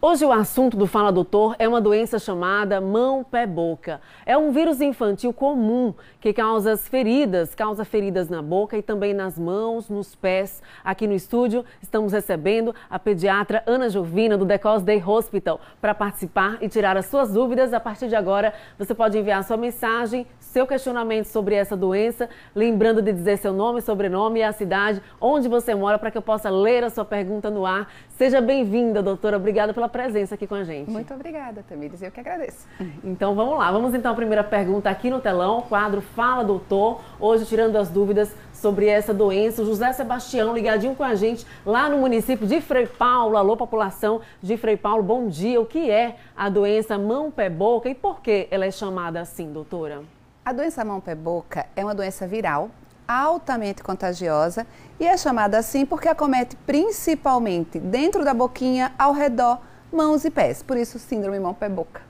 Hoje o assunto do Fala Doutor é uma doença chamada mão-pé-boca. É um vírus infantil comum que causa feridas na boca e também nas mãos, nos pés. Aqui no estúdio estamos recebendo a pediatra Ana Jovina do The Cause Day Hospital para participar e tirar as suas dúvidas. A partir de agora você pode enviar sua mensagem, seu questionamento sobre essa doença, lembrando de dizer seu nome, sobrenome e a cidade onde você mora para que eu possa ler a sua pergunta no ar. Seja bem-vinda, doutora. Obrigada pela presença aqui com a gente. Muito obrigada, Tamires. Eu que agradeço. Então vamos lá. Vamos então à primeira pergunta aqui no telão, quadro Fala Doutor. Hoje tirando as dúvidas sobre essa doença. O José Sebastião ligadinho com a gente lá no município de Frei Paulo. Alô, população de Frei Paulo, bom dia. O que é a doença mão-pé-boca e por que ela é chamada assim, doutora? A doença mão-pé-boca é uma doença viral, altamente contagiosa e é chamada assim porque acomete principalmente dentro da boquinha, ao redor, mãos e pés. Por isso, síndrome mão-pé-boca.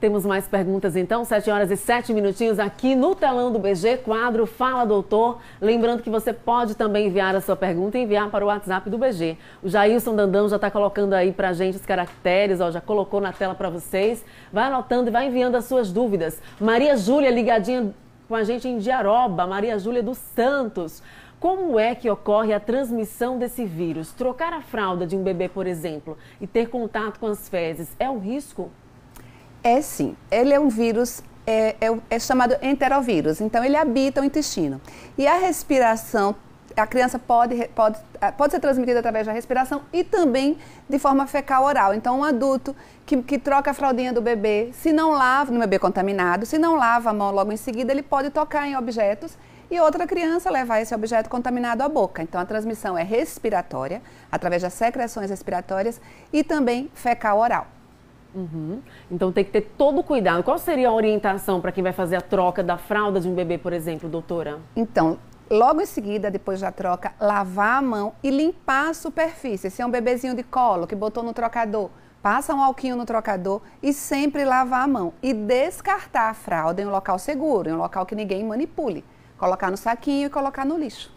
Temos mais perguntas então, 7h07 aqui no telão do BG, quadro Fala Doutor. Lembrando que você pode também enviar a sua pergunta e enviar para o WhatsApp do BG. O Jailson Dandão já está colocando aí para a gente os caracteres, ó, já colocou na tela para vocês. Vai anotando e vai enviando as suas dúvidas. Maria Júlia ligadinha com a gente em Diaroba, Maria Júlia dos Santos. Como é que ocorre a transmissão desse vírus? Trocar a fralda de um bebê, por exemplo, e ter contato com as fezes, é um risco? É sim. Ele é um vírus, é chamado enterovírus, então ele habita o intestino. E a respiração, a criança pode ser transmitida através da respiração e também de forma fecal-oral. Então, um adulto que troca a fraldinha do bebê, se não lava, no bebê contaminado, se não lava a mão logo em seguida, ele pode tocar em objetos e outra criança levar esse objeto contaminado à boca. Então, a transmissão é respiratória, através das secreções respiratórias e também fecal-oral. Então tem que ter todo o cuidado. Qual seria a orientação para quem vai fazer a troca da fralda de um bebê, por exemplo, doutora? Então, logo em seguida, depois da troca, lavar a mão e limpar a superfície. Se é um bebezinho de colo que botou no trocador, passa um alquinho no trocador e sempre lavar a mão. E descartar a fralda em um local seguro, em um local que ninguém manipule. Colocar no saquinho e colocar no lixo.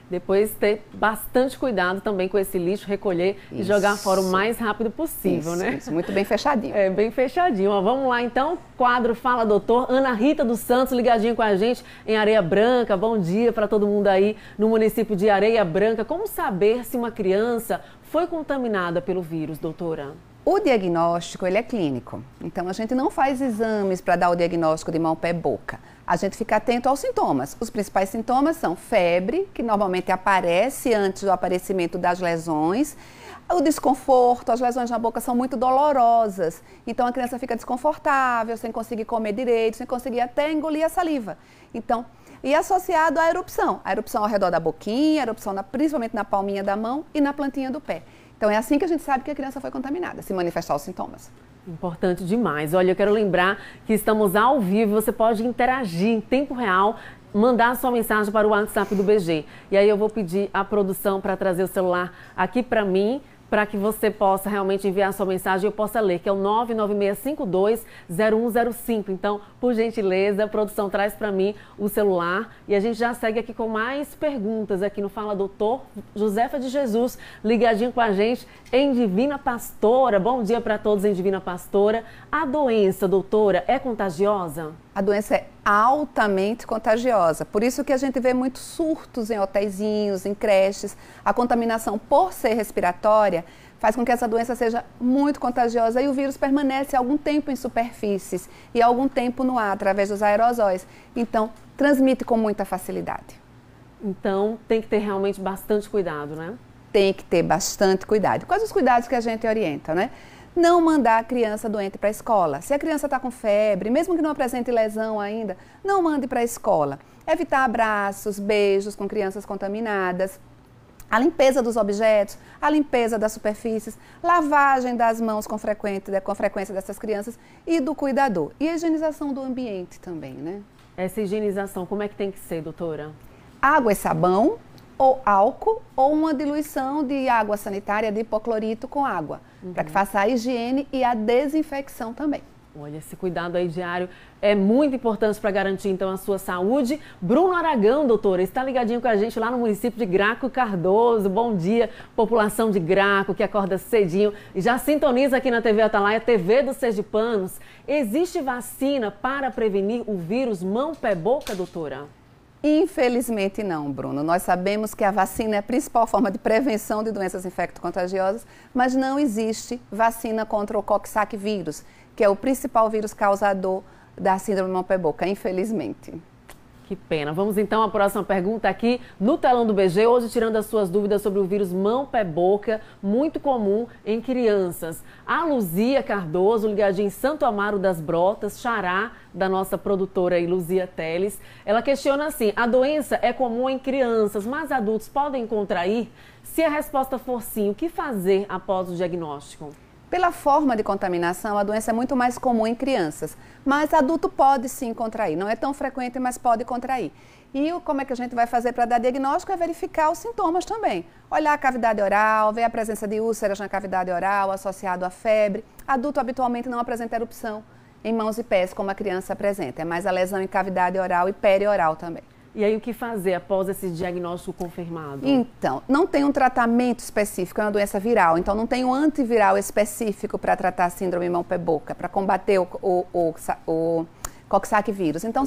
Depois ter bastante cuidado também com esse lixo, recolher e jogar fora o mais rápido possível, né? Isso, muito bem fechadinho. É, bem fechadinho. Ó, vamos lá então, quadro Fala Doutor. Ana Rita dos Santos ligadinha com a gente em Areia Branca. Bom dia para todo mundo aí no município de Areia Branca. Como saber se uma criança foi contaminada pelo vírus, doutora? O diagnóstico, ele é clínico. Então, a gente não faz exames para dar o diagnóstico de mão-pé-boca. A gente fica atento aos sintomas. Os principais sintomas são febre, que normalmente aparece antes do aparecimento das lesões, o desconforto, as lesões na boca são muito dolorosas. Então, a criança fica desconfortável, sem conseguir comer direito, sem conseguir até engolir a saliva. Então, e associado à erupção ao redor da boquinha, a erupção principalmente na palminha da mão e na plantinha do pé. Então, é assim que a gente sabe que a criança foi contaminada, se manifestar os sintomas. Importante demais. Olha, eu quero lembrar que estamos ao vivo, você pode interagir em tempo real, mandar sua mensagem para o WhatsApp do BG. E aí eu vou pedir à produção para trazer o celular aqui para mim, para que você possa realmente enviar sua mensagem e eu possa ler, que é o 996520105. Então, por gentileza, a produção traz para mim o celular e a gente já segue aqui com mais perguntas aqui no Fala Doutor. Josefa de Jesus, ligadinho com a gente em Divina Pastora. Bom dia para todos em Divina Pastora. A doença, doutora, é contagiosa? A doença é altamente contagiosa, por isso que a gente vê muitos surtos em hotéisinhos, em creches. A contaminação por ser respiratória faz com que essa doença seja muito contagiosa e o vírus permanece algum tempo em superfícies e algum tempo no ar, através dos aerosóis. Então, transmite com muita facilidade. Então, tem que ter realmente bastante cuidado, né? Tem que ter bastante cuidado. Quais os cuidados que a gente orienta, né? Não mandar a criança doente para a escola. Se a criança está com febre, mesmo que não apresente lesão ainda, não mande para a escola. Evitar abraços, beijos com crianças contaminadas. A limpeza dos objetos, a limpeza das superfícies, lavagem das mãos com frequência dessas crianças e do cuidador. E a higienização do ambiente também, né? Essa higienização, como é que tem que ser, doutora? Água e sabão, ou álcool, ou uma diluição de água sanitária de hipoclorito com água, para que faça a higiene e a desinfecção também. Olha, esse cuidado aí diário é muito importante para garantir, então, a sua saúde. Bruno Aragão, doutora, está ligadinho com a gente lá no município de Graco Cardoso. Bom dia, população de Graco, que acorda cedinho e já sintoniza aqui na TV Atalaia, TV dos Sergipanos. Existe vacina para prevenir o vírus mão-pé-boca, doutora? Infelizmente não, Bruno. Nós sabemos que a vacina é a principal forma de prevenção de doenças infecto-contagiosas, mas não existe vacina contra o Coxsackie vírus, que é o principal vírus causador da síndrome mão-pé-boca, infelizmente. Que pena. Vamos então à próxima pergunta aqui no telão do BG, hoje tirando as suas dúvidas sobre o vírus mão-pé-boca, muito comum em crianças. A Luzia Cardoso, ligadinha em Santo Amaro das Brotas, xará da nossa produtora aí, Luzia Teles, ela questiona assim: a doença é comum em crianças, mas adultos podem contrair? Se a resposta for sim, o que fazer após o diagnóstico? Pela forma de contaminação, a doença é muito mais comum em crianças, mas adulto pode sim contrair. Não é tão frequente, mas pode contrair. E como é que a gente vai fazer para dar diagnóstico? É verificar os sintomas também. Olhar a cavidade oral, ver a presença de úlceras na cavidade oral, associado à febre. Adulto habitualmente não apresenta erupção em mãos e pés, como a criança apresenta. É mais a lesão em cavidade oral e perioral também. E aí, o que fazer após esse diagnóstico confirmado? Então, não tem um tratamento específico, é uma doença viral. Então, não tem um antiviral específico para tratar a síndrome mão-pé-boca, para combater o Coxsackie vírus. Então,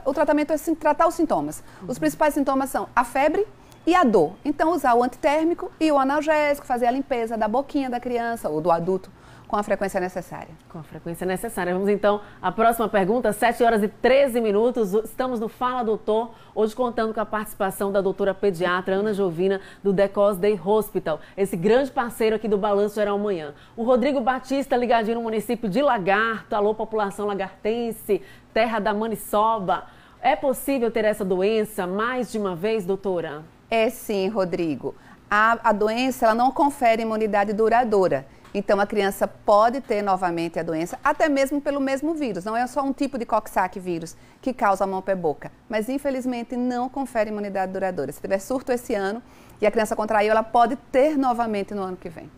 o tratamento é assim, tratar os sintomas. Os principais sintomas são a febre e a dor. Então, usar o antitérmico e o analgésico, fazer a limpeza da boquinha da criança ou do adulto com a frequência necessária. Com a frequência necessária. Vamos então à próxima pergunta, 7 horas e 13 minutos. Estamos no Fala Doutor, hoje contando com a participação da doutora pediatra Ana Jovina, do Decos Day Hospital, esse grande parceiro aqui do Balanço Geral Manhã. O Rodrigo Batista, ligadinho no município de Lagarto. Alô, população lagartense, terra da maniçoba. É possível ter essa doença mais de uma vez, doutora? É sim, Rodrigo. A doença ela não confere imunidade duradoura. Então, a criança pode ter novamente a doença, até mesmo pelo mesmo vírus. Não é só um tipo de Coxsackie vírus que causa mão-pé-boca. Mas, infelizmente, não confere imunidade duradoura. Se tiver surto esse ano e a criança contraiu, ela pode ter novamente no ano que vem.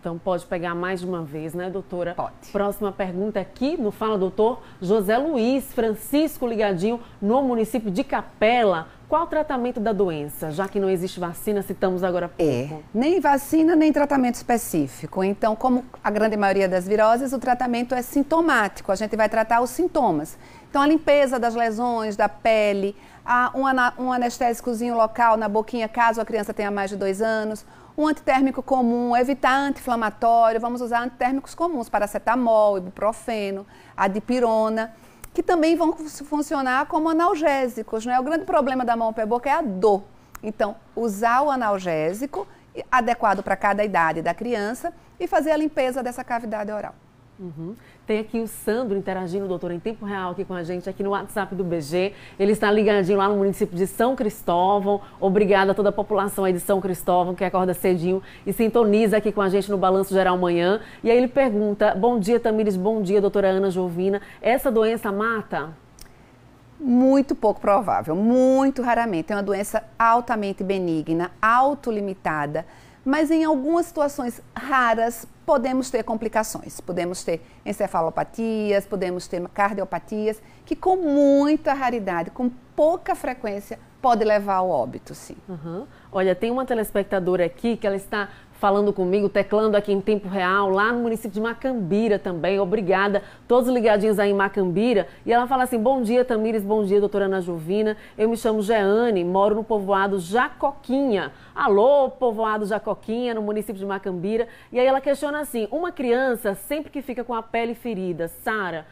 Então, pode pegar mais de uma vez, né, doutora? Pode. Próxima pergunta aqui no Fala Doutor, José Luiz Francisco, ligadinho no município de Capela. Qual o tratamento da doença? Já que não existe vacina, citamos agora há pouco. Nem vacina, nem tratamento específico. Então, como a grande maioria das viroses, o tratamento é sintomático. A gente vai tratar os sintomas. Então, a limpeza das lesões, da pele, um anestésicozinho local na boquinha, caso a criança tenha mais de 2 anos, um antitérmico comum, evitar anti-inflamatório, vamos usar antitérmicos comuns, paracetamol, ibuprofeno, a dipirona, que também vão funcionar como analgésicos, né? O grande problema da mão-pé-boca é a dor. Então, usar o analgésico adequado para cada idade da criança e fazer a limpeza dessa cavidade oral. Tem aqui o Sandro interagindo, doutor, em tempo real aqui com a gente, aqui no WhatsApp do BG. Ele está ligadinho lá no município de São Cristóvão. Obrigada a toda a população aí de São Cristóvão que acorda cedinho e sintoniza aqui com a gente no Balanço Geral Manhã. E aí ele pergunta: bom dia, Tamires, bom dia, doutora Ana Jovina. Essa doença mata? Muito pouco provável, muito raramente. É uma doença altamente benigna, autolimitada, mas em algumas situações raras podemos ter complicações. Podemos ter encefalopatias, podemos ter cardiopatias, que com muita raridade, com pouca frequência, pode levar ao óbito, sim. Olha, tem uma telespectadora aqui que ela está falando comigo, teclando aqui em tempo real, lá no município de Macambira também. Obrigada, todos ligadinhos aí em Macambira. E ela fala assim: bom dia, Tamires, bom dia, doutora Ana Jovina. Eu me chamo Jeane, moro no povoado Jacoquinha. Alô, povoado Jacoquinha, no município de Macambira. E aí ela questiona assim: uma criança sempre que fica com a pele ferida, sara,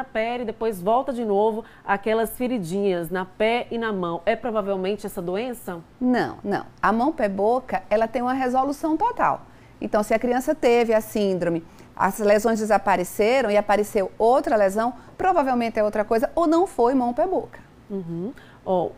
pele, depois volta de novo aquelas feridinhas na pé e na mão. É provavelmente essa doença? Não. A mão-pé-boca, ela tem uma resolução total. Então, se a criança teve a síndrome, as lesões desapareceram e apareceu outra lesão, provavelmente é outra coisa ou não foi mão-pé-boca.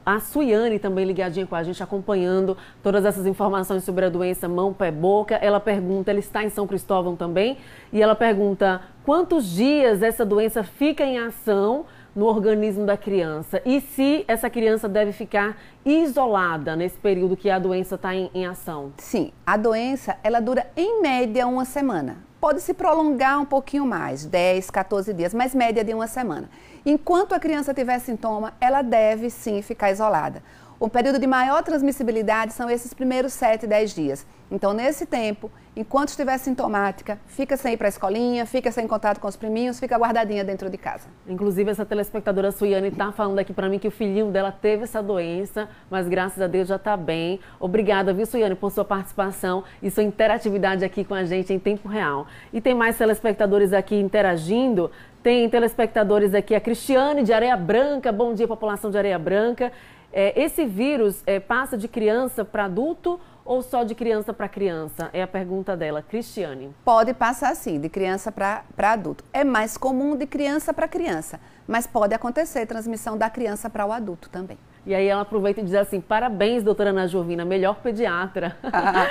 A Suiane também ligadinha com a gente, acompanhando todas essas informações sobre a doença mão-pé-boca. Ela pergunta, ela está em São Cristóvão também, e ela pergunta: quantos dias essa doença fica em ação no organismo da criança? E se essa criança deve ficar isolada nesse período que a doença está em ação? Sim, a doença, ela dura em média 1 semana. pode se prolongar um pouquinho mais, 10, 14 dias, mas média de uma semana. Enquanto a criança tiver sintoma, ela deve sim ficar isolada. O período de maior transmissibilidade são esses primeiros 7, 10 dias. Então, nesse tempo, enquanto estiver sintomática, fica sem ir para a escolinha, fica sem contato com os priminhos, fica guardadinha dentro de casa. Inclusive, essa telespectadora Suiane está falando aqui para mim que o filhinho dela teve essa doença, mas graças a Deus já está bem. Obrigada, viu, Suiane, por sua participação e sua interatividade aqui com a gente em tempo real. E tem mais telespectadores aqui interagindo. Tem telespectadores aqui, a Cristiane de Areia Branca. Bom dia, população de Areia Branca. Esse vírus passa de criança para adulto ou só de criança para criança? É a pergunta dela, Cristiane. Pode passar sim, de criança para adulto. É mais comum de criança para criança, mas pode acontecer transmissão da criança para o adulto também. E aí ela aproveita e diz assim, parabéns, doutora Ana Jovina, melhor pediatra.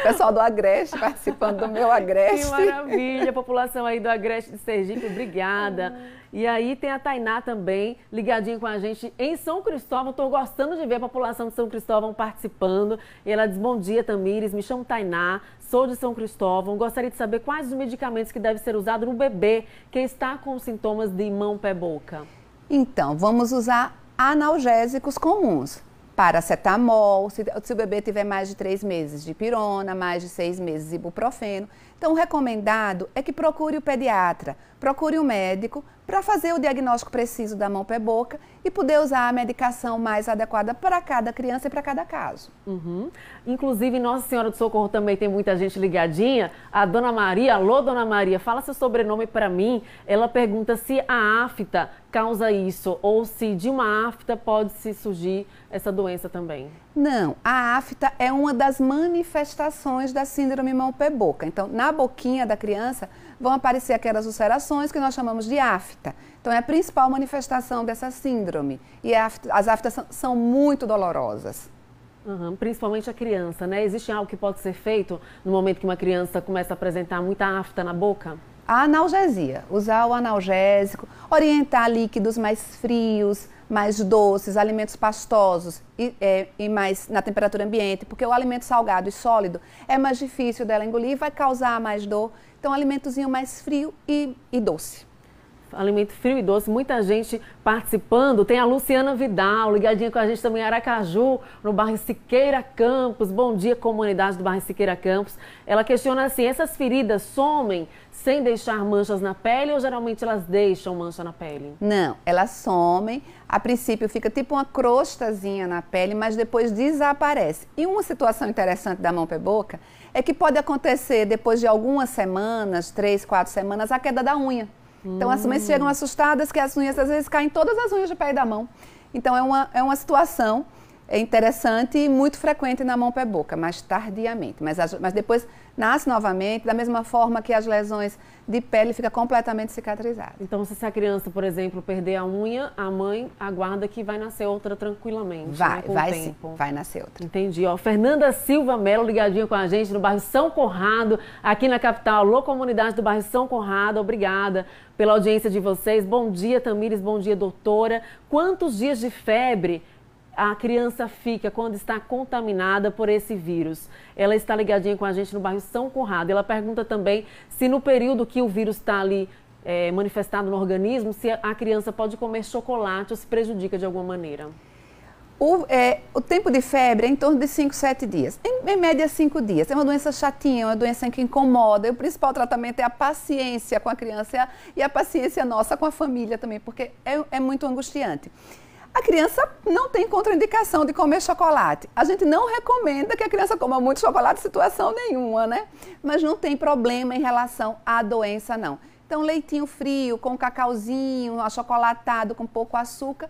Pessoal do Agreste participando do meu Agreste. Que maravilha, população aí do Agreste de Sergipe, obrigada. E aí tem a Tainá também, ligadinha com a gente em São Cristóvão. Estou gostando de ver a população de São Cristóvão participando. E ela diz, bom dia, Tamires, me chamo Tainá, sou de São Cristóvão. Gostaria de saber quais os medicamentos que devem ser usados no bebê que está com sintomas de mão, pé, boca. Então, vamos usar analgésicos comuns. Paracetamol, se o bebê tiver mais de 3 meses, dipirona, mais de 6 meses, ibuprofeno. Então, o recomendado é que procure o pediatra, procure o médico para fazer o diagnóstico preciso da mão, pé, boca e poder usar a medicação mais adequada para cada criança e para cada caso. Inclusive, Nossa Senhora do Socorro também tem muita gente ligadinha. A Dona Maria, alô, Dona Maria, fala seu sobrenome para mim. Ela pergunta se a afta causa isso ou se de uma afta pode se surgir essa doença também. Não, a afta é uma das manifestações da síndrome mão, pé, boca. Então, na boquinha da criança vão aparecer aquelas ulcerações que nós chamamos de afta. Então, é a principal manifestação dessa síndrome. E as aftas são muito dolorosas. Principalmente a criança, né? Existe algo que pode ser feito no momento que uma criança começa a apresentar muita afta na boca? A analgesia, usar o analgésico, orientar líquidos mais frios, mais doces, alimentos pastosos e mais na temperatura ambiente, porque o alimento salgado e sólido é mais difícil dela engolir e vai causar mais dor. Então, alimentozinho mais frio e doce. Alimento frio e doce, muita gente participando. Tem a Luciana Vidal, ligadinha com a gente também em Aracaju, no bairro Siqueira Campos. Bom dia, comunidade do bairro Siqueira Campos. Ela questiona assim, essas feridas somem sem deixar manchas na pele ou geralmente elas deixam mancha na pele? Não, elas somem. A princípio fica tipo uma crostazinha na pele, mas depois desaparece. E uma situação interessante da mão, pé, boca é que pode acontecer depois de algumas semanas, 3, 4 semanas, a queda da unha. Então, as mães chegam assustadas que as unhas, às vezes, caem todas as unhas do pé e da mão. Então, é uma situação interessante e muito frequente na mão, pé, boca, mais tardiamente. Mas depois nasce novamente, da mesma forma que as lesões de pele ficam completamente cicatrizadas. Então, se a criança, por exemplo, perder a unha, a mãe aguarda que vai nascer outra tranquilamente, vai, com vai o tempo. Sim, vai nascer outra. Entendi. Ó, Fernanda Silva Melo, ligadinha com a gente no bairro São Conrado, aqui na capital. Alô, comunidade do bairro São Conrado, obrigada pela audiência de vocês. Bom dia, Tamires, bom dia, doutora. Quantos dias de febre a criança fica quando está contaminada por esse vírus? Ela está ligadinha com a gente no bairro São Conrado. Ela pergunta também se no período que o vírus está ali manifestado no organismo, se a criança pode comer chocolate ou se prejudica de alguma maneira. O tempo de febre é em torno de 5, 7 dias. Em média, 5 dias. É uma doença chatinha, é uma doença que incomoda. E o principal tratamento é a paciência com a criança e a paciência nossa com a família também, porque é muito angustiante. A criança não tem contraindicação de comer chocolate. A gente não recomenda que a criança coma muito chocolate em situação nenhuma, né? Mas não tem problema em relação à doença, não. Então, leitinho frio, com cacauzinho, achocolatado, com pouco açúcar,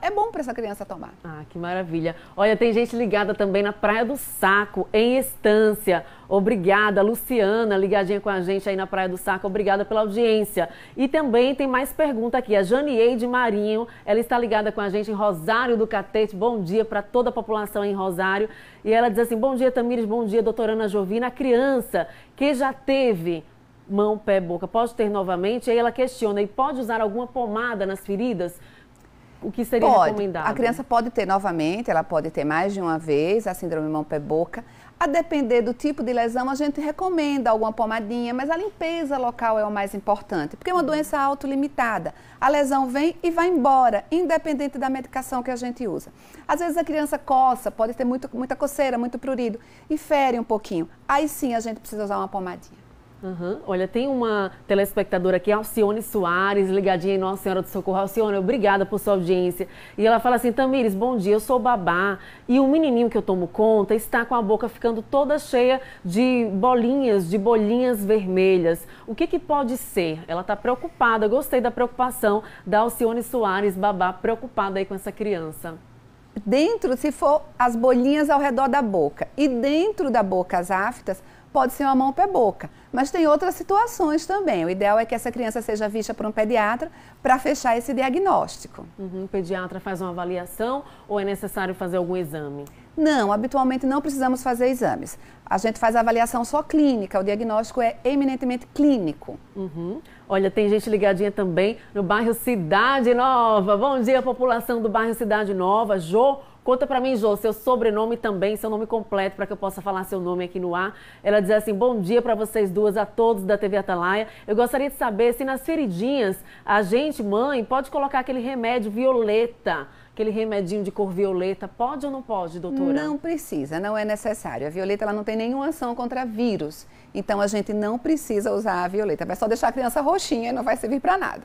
é bom para essa criança tomar. Ah, que maravilha. Olha, tem gente ligada também na Praia do Saco, em Estância. Obrigada, Luciana, ligadinha com a gente aí na Praia do Saco. Obrigada pela audiência. E também tem mais pergunta aqui. A Janieide Marinho, ela está ligada com a gente em Rosário do Catete. Bom dia para toda a população em Rosário. E ela diz assim, bom dia, Tamires, bom dia, doutora Ana Jovina. A criança que já teve mão, pé, boca, pode ter novamente? Aí ela questiona, e pode usar alguma pomada nas feridas? o que seria recomendado? A criança pode ter novamente, ela pode ter mais de uma vez a síndrome mão-pé-boca. A depender do tipo de lesão, a gente recomenda alguma pomadinha, mas a limpeza local é o mais importante, porque é uma doença autolimitada. A lesão vem e vai embora, independente da medicação que a gente usa. Às vezes a criança coça, pode ter muita coceira, muito prurido, e fere um pouquinho. Aí sim a gente precisa usar uma pomadinha. Olha, tem uma telespectadora aqui, Alcione Soares, ligadinha em Nossa Senhora do Socorro. Alcione, obrigada por sua audiência. E ela fala assim: Tamires, bom dia, eu sou babá e o menininho que eu tomo conta está com a boca ficando toda cheia de bolinhas vermelhas. O que pode ser? Ela está preocupada, gostei da preocupação da Alcione Soares, babá, preocupada aí com essa criança. Dentro, se for as bolinhas ao redor da boca e dentro da boca as aftas, pode ser uma mão-pé-boca, mas tem outras situações também. O ideal é que essa criança seja vista por um pediatra para fechar esse diagnóstico. O pediatra faz uma avaliação ou é necessário fazer algum exame? Não, habitualmente não precisamos fazer exames. A gente faz a avaliação só clínica, o diagnóstico é eminentemente clínico. Olha, tem gente ligadinha também no bairro Cidade Nova. Bom dia, população do bairro Cidade Nova. Jô, conta pra mim, Jô, seu sobrenome também, seu nome completo, para que eu possa falar seu nome aqui no ar. Ela diz assim: bom dia para vocês duas, a todos da TV Atalaia. Eu gostaria de saber se nas feridinhas a gente, mãe, pode colocar aquele remédio violeta, aquele remedinho de cor violeta. Pode ou não pode, doutora? Não precisa, não é necessário. A violeta ela não tem nenhuma ação contra vírus. Então a gente não precisa usar a violeta. Vai só deixar a criança roxinha e não vai servir para nada.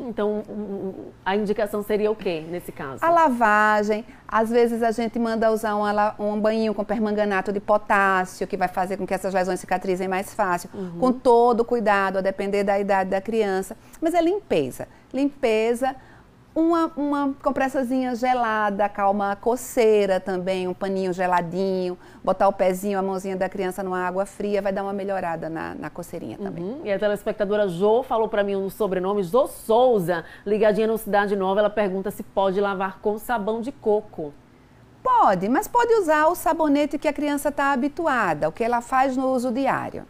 Então a indicação seria o quê nesse caso? A lavagem. Às vezes a gente manda usar um banho com permanganato de potássio, que vai fazer com que essas lesões cicatrizem mais fácil. Com todo cuidado, a depender da idade da criança. Mas é limpeza. Limpeza. Uma compressazinha gelada, acalma a coceira também, um paninho geladinho, botar o pezinho, a mãozinha da criança numa água fria, vai dar uma melhorada na coceirinha também. E a telespectadora Jô falou para mim um sobrenome, Jô Souza, ligadinha no Cidade Nova, ela pergunta se pode lavar com sabão de coco. Pode, mas pode usar o sabonete que a criança está habituada, o que ela faz no uso diário.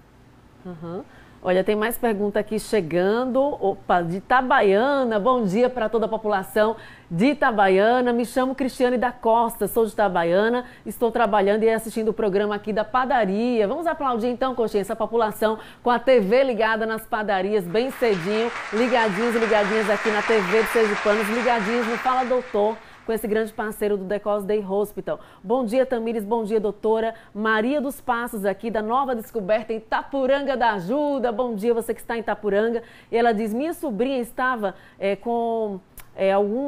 Olha, tem mais pergunta aqui chegando. Opa, de Itabaiana. Bom dia para toda a população de Itabaiana. Me chamo Cristiane da Costa, sou de Itabaiana. Estou trabalhando e assistindo o programa aqui da padaria. Vamos aplaudir então, Coxinha, essa população com a TV ligada nas padarias bem cedinho. Ligadinhos e ligadinhas aqui na TV de Sergipanos, ligadinhos no Fala Doutor, com esse grande parceiro do The Cause Day Hospital. Bom dia, Tamires, bom dia, doutora. Maria dos Passos aqui, da Nova Descoberta, em Itapuranga da Ajuda. Bom dia, você que está em Itapuranga. E ela diz: minha sobrinha estava com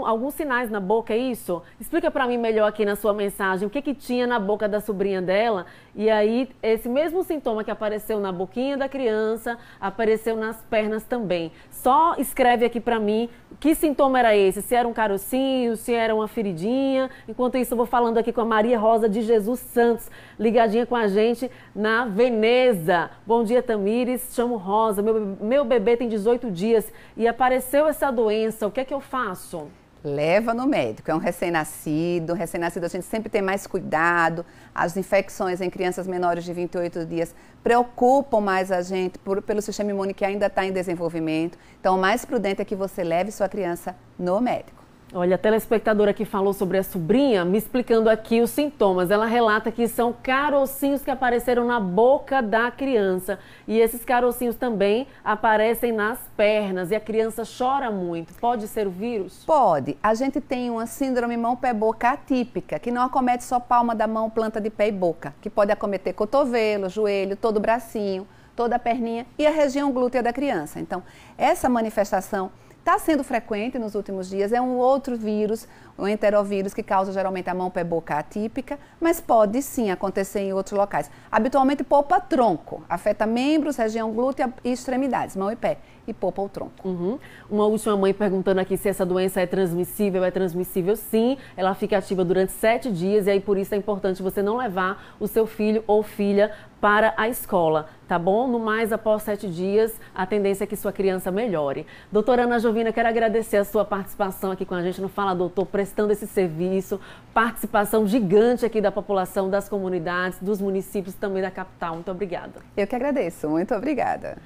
alguns sinais na boca, é isso? Explica para mim melhor aqui na sua mensagem o que tinha na boca da sobrinha dela. E aí, esse mesmo sintoma que apareceu na boquinha da criança, apareceu nas pernas também. Só escreve aqui para mim que sintoma era esse, se era um carocinho, se era uma feridinha. Enquanto isso, eu vou falando aqui com a Maria Rosa de Jesus Santos, ligadinha com a gente na Veneza. Bom dia, Tamires, chamo Rosa, meu bebê tem 18 dias e apareceu essa doença, o que é que eu faço? Leva no médico, é um recém-nascido a gente sempre tem mais cuidado, as infecções em crianças menores de 28 dias preocupam mais a gente pelo sistema imune que ainda está em desenvolvimento, então o mais prudente é que você leve sua criança no médico. Olha, a telespectadora que falou sobre a sobrinha, me explicando aqui os sintomas. Ela relata que são carocinhos que apareceram na boca da criança. E esses carocinhos também aparecem nas pernas e a criança chora muito. Pode ser o vírus? Pode. A gente tem uma síndrome mão-pé-boca atípica, que não acomete só palma da mão, planta de pé e boca, que pode acometer cotovelo, joelho, todo o bracinho, toda a perninha e a região glútea da criança. Então, essa manifestação está sendo frequente nos últimos dias, é um outro vírus, um enterovírus que causa geralmente a mão-pé-boca atípica, mas pode sim acontecer em outros locais. Habitualmente poupa tronco, afeta membros, região glútea e extremidades, mão e pé, e poupa o tronco. Uma última mãe perguntando aqui se essa doença é transmissível sim, ela fica ativa durante 7 dias e aí por isso é importante você não levar o seu filho ou filha para a escola, tá bom? No mais, após 7 dias, a tendência é que sua criança melhore. Doutora Ana Jovina, quero agradecer a sua participação aqui com a gente no Fala Doutor, prestando esse serviço, participação gigante aqui da população, das comunidades, dos municípios, também da capital. Muito obrigada. Eu que agradeço, muito obrigada.